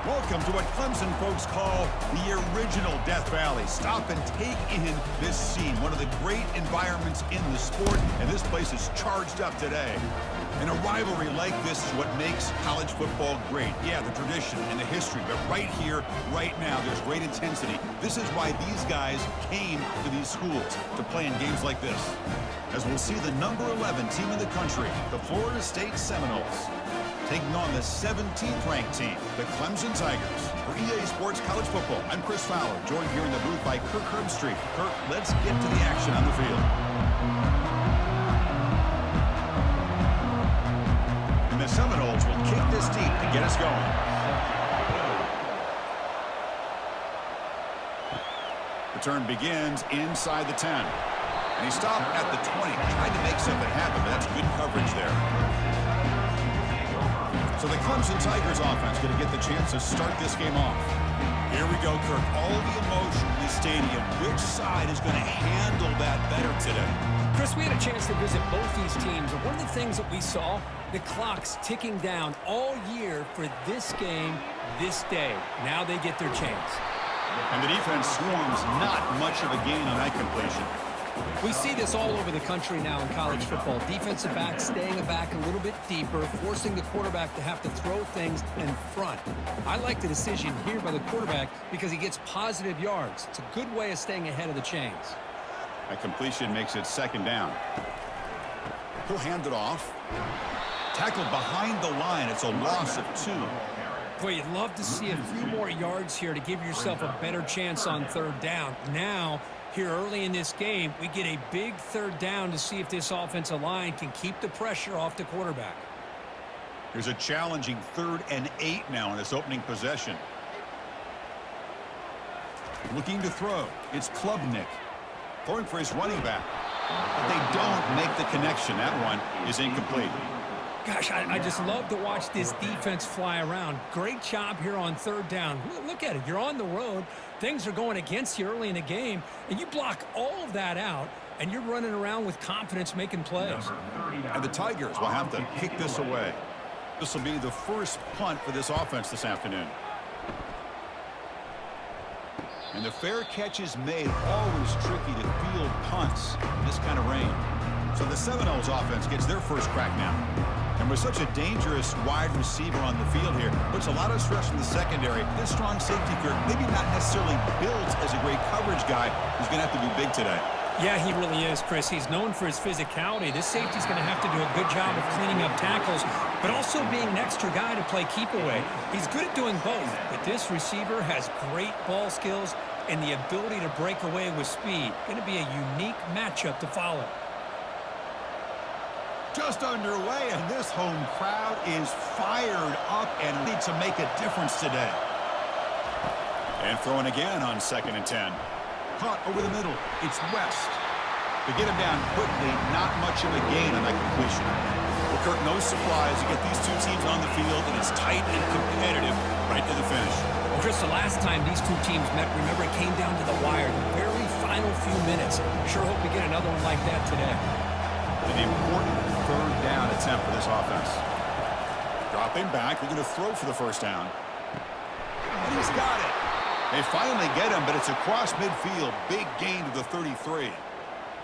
Welcome to what Clemson folks call the original Death Valley. Stop and take in this scene, one of the great environments in the sport, and this place is charged up today. And a rivalry like this is what makes college football great. Yeah, the tradition and the history, but right here, right now, there's great intensity. This is why these guys came to these schools, to play in games like this. As we'll see the number 11 team in the country, the Florida State Seminoles, taking on the 17th ranked team, the Clemson Tigers. For EA Sports College Football, I'm Chris Fowler, joined here in the booth by Kirk Herbstreit. Kirk, let's get to the action on the field. And the Seminoles will kick this deep to get us going. Return begins inside the 10. And he stopped at the 20. Tried to make something happen, but that's good coverage there. So the Clemson Tigers offense going to get the chance to start this game off. Here we go, Kirk. All the emotion in the stadium. Which side is going to handle that better today? Chris, we had a chance to visit both these teams, and one of the things that we saw, the clock's ticking down all year for this game, this day. Now they get their chance. And the defense swarms, not much of a gain on that completion. We see this all over the country now in college football. Defensive backs staying back a little bit deeper, forcing the quarterback to have to throw things in front. I like the decision here by the quarterback because he gets positive yards. It's a good way of staying ahead of the chains. That completion makes it second down. He'll hand it off. Tackled behind the line. It's a loss of 2. Boy, you'd love to see a few more yards here to give yourself a better chance on third down. Now, here early in this game, we get a big third down to see if this offensive line can keep the pressure off the quarterback. There's a challenging 3rd and 8 now in this opening possession. Looking to throw. It's Klubnik. Throwing for his running back. But they don't make the connection. That one is incomplete. Gosh, I just love to watch this defense fly around. Great job here on third down. Look at it. You're on the road. Things are going against you early in the game, and you block all of that out, and you're running around with confidence making plays. And the Tigers will have to kick this away. This will be the first punt for this offense this afternoon. And the fair catch is made. Always tricky to field punts in this kind of rain. So the Seminoles offense gets their first crack now. And with such a dangerous wide receiver on the field here, puts a lot of stress in the secondary. This strong safety, Kirk, maybe not necessarily built as a great coverage guy, who's going to have to be big today. Yeah, he really is, Chris. He's known for his physicality. This safety's going to have to do a good job of cleaning up tackles, but also being an extra guy to play keep away. He's good at doing both, but this receiver has great ball skills and the ability to break away with speed. Going to be a unique matchup to follow. Just underway, and this home crowd is fired up and needs to make a difference today. And throwing again on 2nd and 10. Caught over the middle. It's West. To get him down quickly, not much of a gain on that completion. Well, Kirk, no surprise. You get these two teams on the field, and it's tight and competitive right to the finish. Well, Chris, the last time these two teams met, remember, it came down to the wire, the very final few minutes. Sure hope we get another one like that today. An important 3rd down attempt for this offense. Dropping back, looking to throw for the first down. And he's got it. They finally get him, but it's across midfield. Big gain to the 33.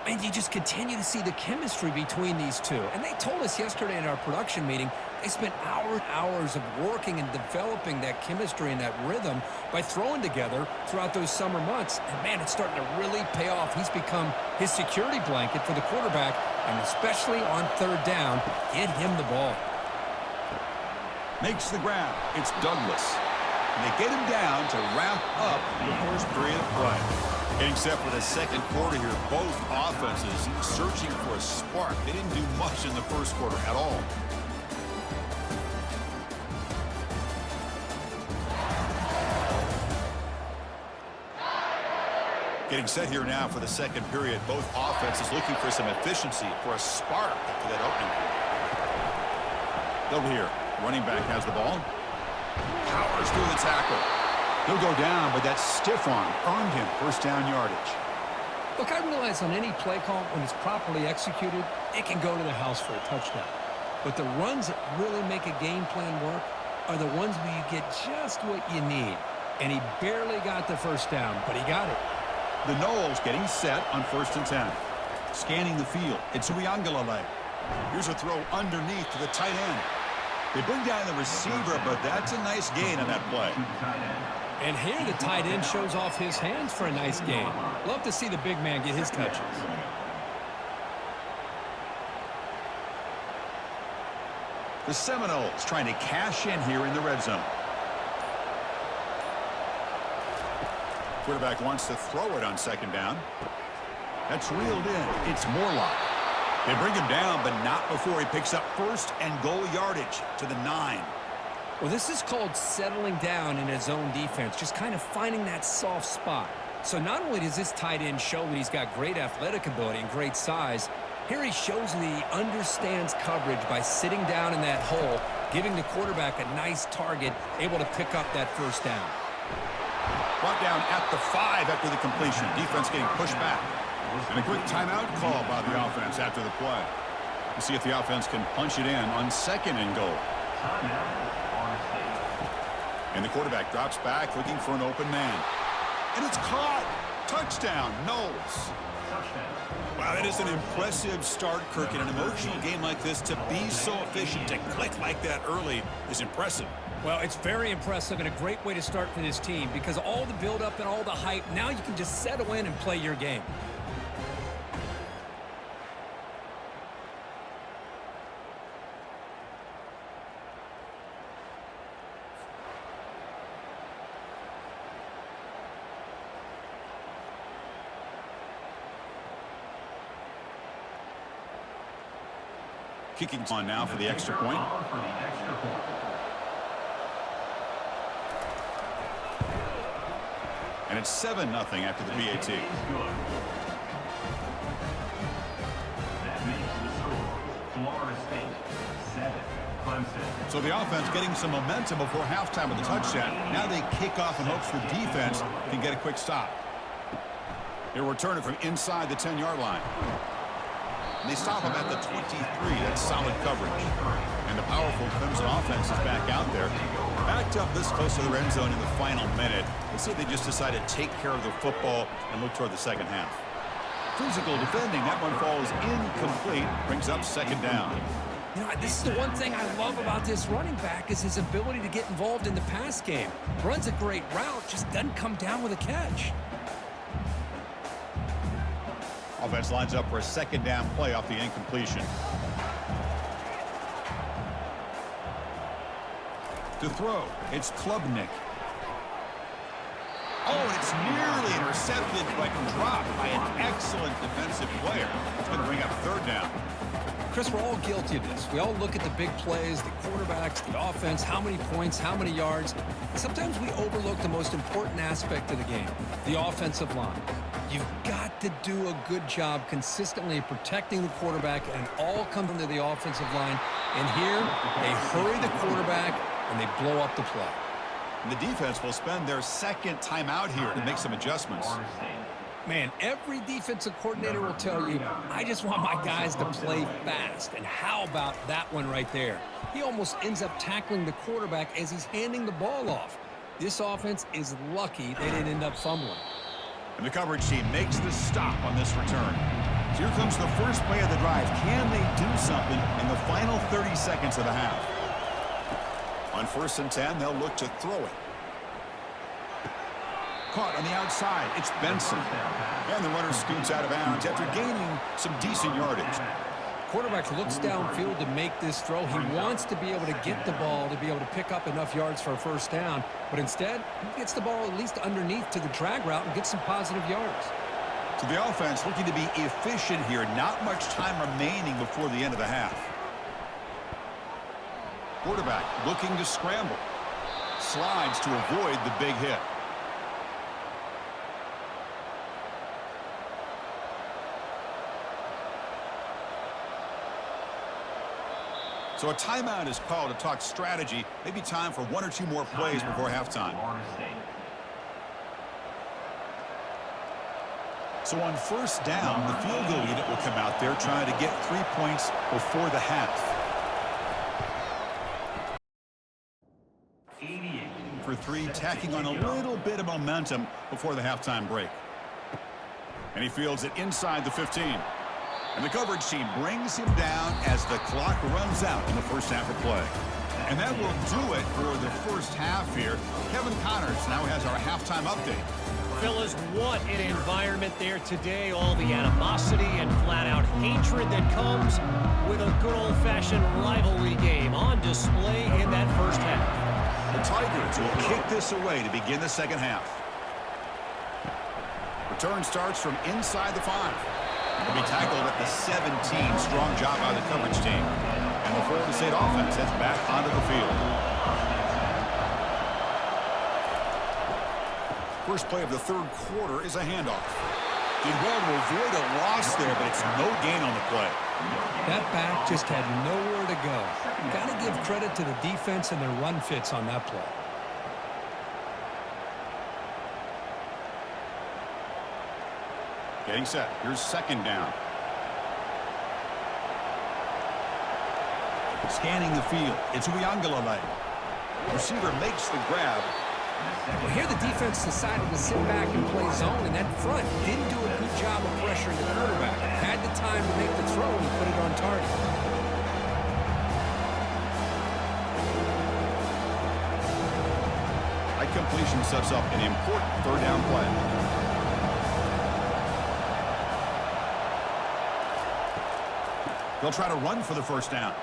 And you just continue to see the chemistry between these two. And they told us yesterday in our production meeting, they spent hours and hours of working and developing that chemistry and that rhythm by throwing together throughout those summer months. And, man, it's starting to really pay off. He's become his security blanket for the quarterback, and especially on third down, get him the ball. Makes the grab. It's Douglas. And they get him down to wrap up the first period of play. Getting set for the second quarter here. Both offenses searching for a spark. They didn't do much in the first quarter at all. Getting set here now for the second period. Both offenses looking for some efficiency, for a spark after that opening. Over here, running back has the ball. Powers through the tackle. He'll go down, but that stiff arm earned him first down yardage. Look, I realize on any play call, when it's properly executed, it can go to the house for a touchdown. But the runs that really make a game plan work are the ones where you get just what you need. And he barely got the first down, but he got it. The Noles getting set on 1st and 10. Scanning the field. It's Uiagalelei. Here's a throw underneath to the tight end. They bring down the receiver, but that's a nice gain on that play. And here the tight end shows off his hands for a nice gain. Love to see the big man get his touches. The Seminoles trying to cash in here in the red zone. Quarterback wants to throw it on 2nd down. That's reeled in. It's Morlock. They bring him down, but not before he picks up 1st and goal yardage to the 9. Well, this is called settling down in his own defense, just kind of finding that soft spot. So not only does this tight end show that he's got great athletic ability and great size, here he shows that he understands coverage by sitting down in that hole, giving the quarterback a nice target, able to pick up that 1st down. Brought down at the 5 after the completion. Defense getting pushed back. And a quick timeout call by the offense after the play. We'll see if the offense can punch it in on 2nd and goal. And the quarterback drops back looking for an open man. And it's caught. Touchdown, Noles. Wow, that is an impressive start, Kirk. In an emotional game like this, to be so efficient, to click like that early is impressive. Well, it's very impressive and a great way to start for this team because all the build-up and all the hype, now you can just settle in and play your game. Kicking on now for the extra point. And it's 7-0 after the PAT. That makes the score Florida State 7, Clemson. So the offense getting some momentum before halftime with the touchdown. Now they kick off in hopes the defense can get a quick stop. They'll return it from inside the 10-yard line. And they stop him at the 23. That's solid coverage. And the powerful Clemson offense is back out there. Backed up this close to the end zone in the final minute. Let's see if they just decide to take care of the football and look toward the second half. Physical defending. That one falls incomplete. Brings up 2nd down. You know, this is the one thing I love about this running back is his ability to get involved in the pass game. Runs a great route, just doesn't come down with a catch. Offense lines up for a 2nd down play off the incompletion. To throw, it's Klubnik. Oh, and it's nearly intercepted, but dropped by an excellent defensive player. It's going to bring up 3rd down. Chris, we're all guilty of this. We all look at the big plays, the quarterbacks, the offense, how many points, how many yards. Sometimes we overlook the most important aspect of the game, the offensive line. You've got to do a good job consistently protecting the quarterback, and it all comes into the offensive line. And here, they hurry the quarterback, and they blow up the play. And the defense will spend their 2nd timeout here to make some adjustments. Man, every defensive coordinator will tell you, I just want my guys to play fast. And how about that one right there? He almost ends up tackling the quarterback as he's handing the ball off. This offense is lucky they didn't end up fumbling. And the coverage team makes the stop on this return. So here comes the first play of the drive. Can they do something in the final 30 seconds of the half? On 1st and 10, they'll look to throw it. Caught on the outside. It's Benson. And the runner scoots out of bounds after gaining some decent yardage. Quarterback looks downfield to make this throw. He wants to be able to get the ball to be able to pick up enough yards for a 1st down. But instead, he gets the ball at least underneath to the drag route and gets some positive yards. So the offense looking to be efficient here. Not much time remaining before the end of the half. Quarterback looking to scramble. Slides to avoid the big hit. So a timeout is called to talk strategy. Maybe time for 1 or 2 more plays before halftime. So on 1st down, the field goal unit will come out there trying to get 3 points before the half. for 3, tacking on a little bit of momentum before the halftime break. And he fields it inside the 15. And the coverage team brings him down as the clock runs out in the first half of play. And that will do it for the first half here. Kevin Connors now has our halftime update. Fellas, what an environment there today. All the animosity and flat-out hatred that comes with a good old-fashioned rivalry game on display in that first half. The Tigers will kick this away to begin the second half. Return starts from inside the 5. He'll be tackled at the 17. Strong job by the coverage team. And the Florida State offense heads back onto the field. First play of the third quarter is a handoff. Did well to avoid a loss there, but it's no gain on the play. That back just had nowhere to go. Got to give credit to the defense and their run fits on that play. Getting set. Here's second down. Scanning the field. It's Uiagalelei. Receiver makes the grab. Well, here the defense decided to sit back and play zone, and that front didn't do a good job of pressuring the quarterback. Had the time to make the throw and put it on target. High completion sets up an important third down play. They'll try to run for the first down.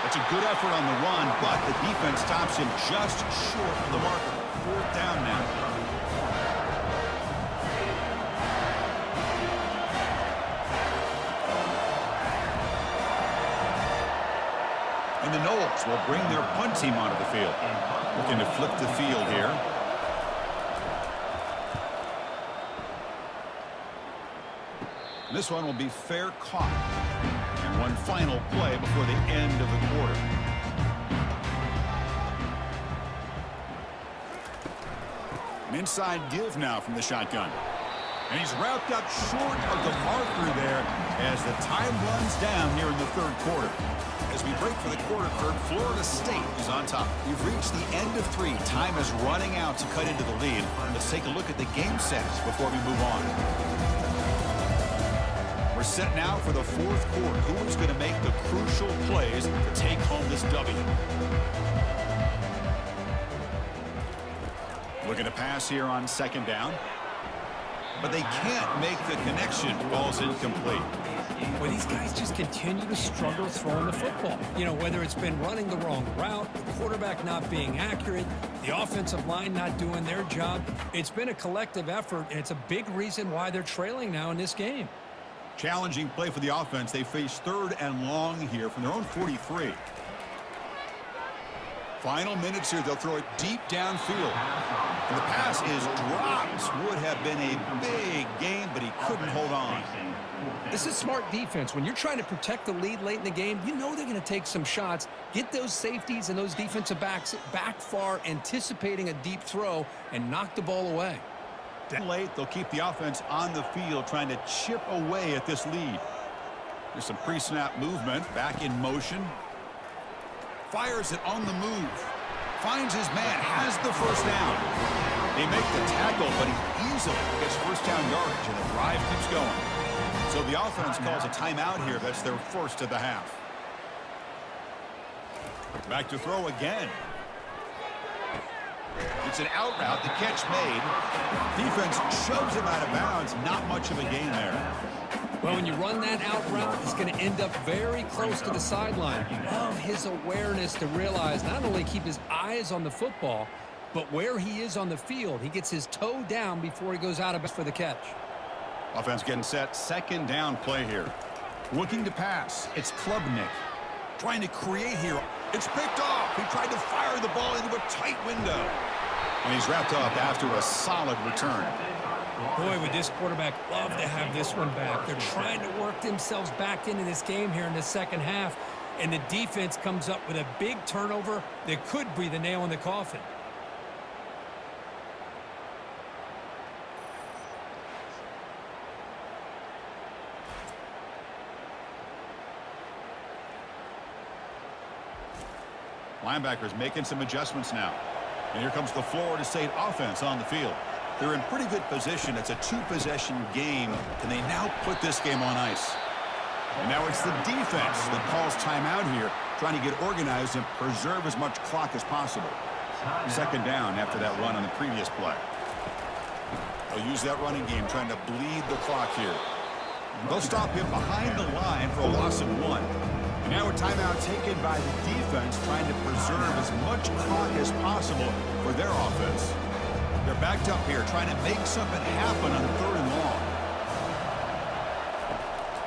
That's a good effort on the run, but the defense stops him just short of the marker. Fourth down now. And the Noles will bring their punt team onto the field. Looking to flip the field here. This one will be fair caught. And one final play before the end of the quarter. An inside give now from the shotgun. And he's wrapped up short of the marker there as the time runs down here in the third quarter. As we break for the quarter, Florida State is on top. We've reached the end of 3. Time is running out to cut into the lead. Let's take a look at the game sets before we move on. We're set now for the fourth quarter. Who is going to make the crucial plays to take home this W? Looking to pass here on second down. But they can't make the connection. Ball's incomplete. Well, these guys just continue to struggle throwing the football. You know, whether it's been running the wrong route, the quarterback not being accurate, the offensive line not doing their job. It's been a collective effort, and it's a big reason why they're trailing now in this game. Challenging play for the offense. They face third and long here from their own 43. Final minutes here. They'll throw it deep downfield. And the pass is dropped. Would have been a big game, but he couldn't hold on. This is smart defense. When you're trying to protect the lead late in the game, you know they're going to take some shots, get those safeties and those defensive backs back far, anticipating a deep throw, and knock the ball away. Late, they'll keep the offense on the field, trying to chip away at this lead. There's some pre-snap movement, back in motion. Fires it on the move. Finds his man, has the first down. They make the tackle, but he easily gets first down yardage, and the drive keeps going. So the offense calls a timeout here. That's their first of the half. Back to throw again. It's an out route, the catch made. Defense shoves him out of bounds. Not much of a gain there. Well, when you run that out route, he's going to end up very close to the sideline. Love his awareness to realize not only keep his eyes on the football, but where he is on the field. He gets his toe down before he goes out of bounds for the catch. Offense getting set. Second down play here. Looking to pass. It's Klubnik. Trying to create here. It's picked off. He tried to fire the ball into a tight window. And he's wrapped up after a solid return. Boy, would this quarterback love to have this one back. They're trying to work themselves back into this game here in the second half. And the defense comes up with a big turnover that could be the nail in the coffin. Linebackers making some adjustments now. And here comes the Florida State offense on the field. They're in pretty good position. It's a two-possession game. Can they now put this game on ice? And now it's the defense that calls timeout here, trying to get organized and preserve as much clock as possible. Second down after that run on the previous play. They'll use that running game, trying to bleed the clock here. They'll stop him behind the line for a loss of 1. And now a timeout taken by the defense, trying to preserve as much clock as possible for their offense. They're backed up here, trying to make something happen on 3rd and long.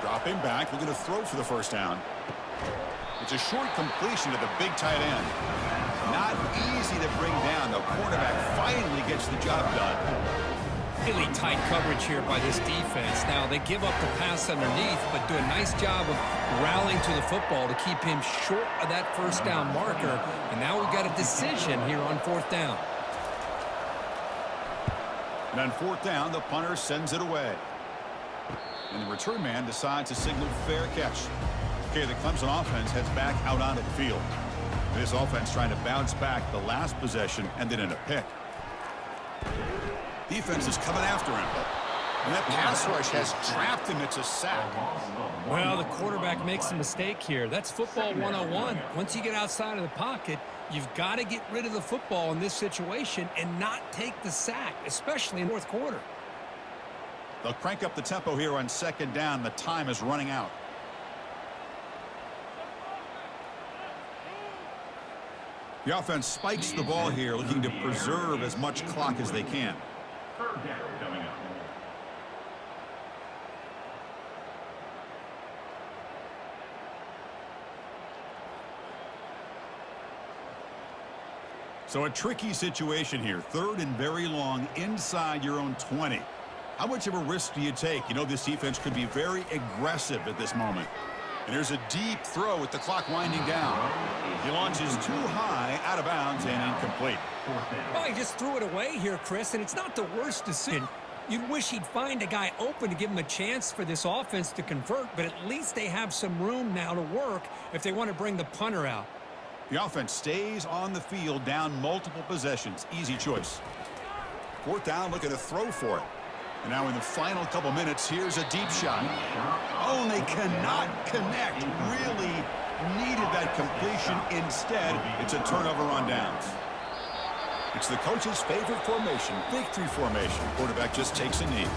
Dropping back, looking to throw for the first down. It's a short completion to the big tight end. Not easy to bring down. The quarterback finally gets the job done. Really tight coverage here by this defense. Now, they give up the pass underneath, but do a nice job of rallying to the football to keep him short of that first down marker. And now we've got a decision here on 4th down. And on 4th down, the punter sends it away. And the return man decides to signal fair catch. Okay, the Clemson offense heads back out onto the field. This offense trying to bounce back the last possession, ended in a pick. Defense is coming after him. And that pass rush has trapped him. It's a sack. Well, the quarterback makes a mistake here. That's football 101. Once you get outside of the pocket, you've got to get rid of the football in this situation and not take the sack, especially in the 4th quarter. They'll crank up the tempo here on 2nd down. The time is running out. The offense spikes the ball here, looking to preserve as much clock as they can. 3rd down coming up. So a tricky situation here. 3rd and very long inside your own 20. How much of a risk do you take? You know this defense could be very aggressive at this moment. And there's a deep throw with the clock winding down. He launches too high, out of bounds, and incomplete. Well, he just threw it away here, Chris, and it's not the worst decision. You'd wish he'd find a guy open to give him a chance for this offense to convert, but at least they have some room now to work if they want to bring the punter out. The offense stays on the field, down multiple possessions. Easy choice. 4th down, looking to throw for it. And now in the final couple minutes, here's a deep shot. Oh, and they cannot connect. Really needed that completion. Instead, it's a turnover on downs. It's the coach's favorite formation, victory formation. Quarterback just takes a knee.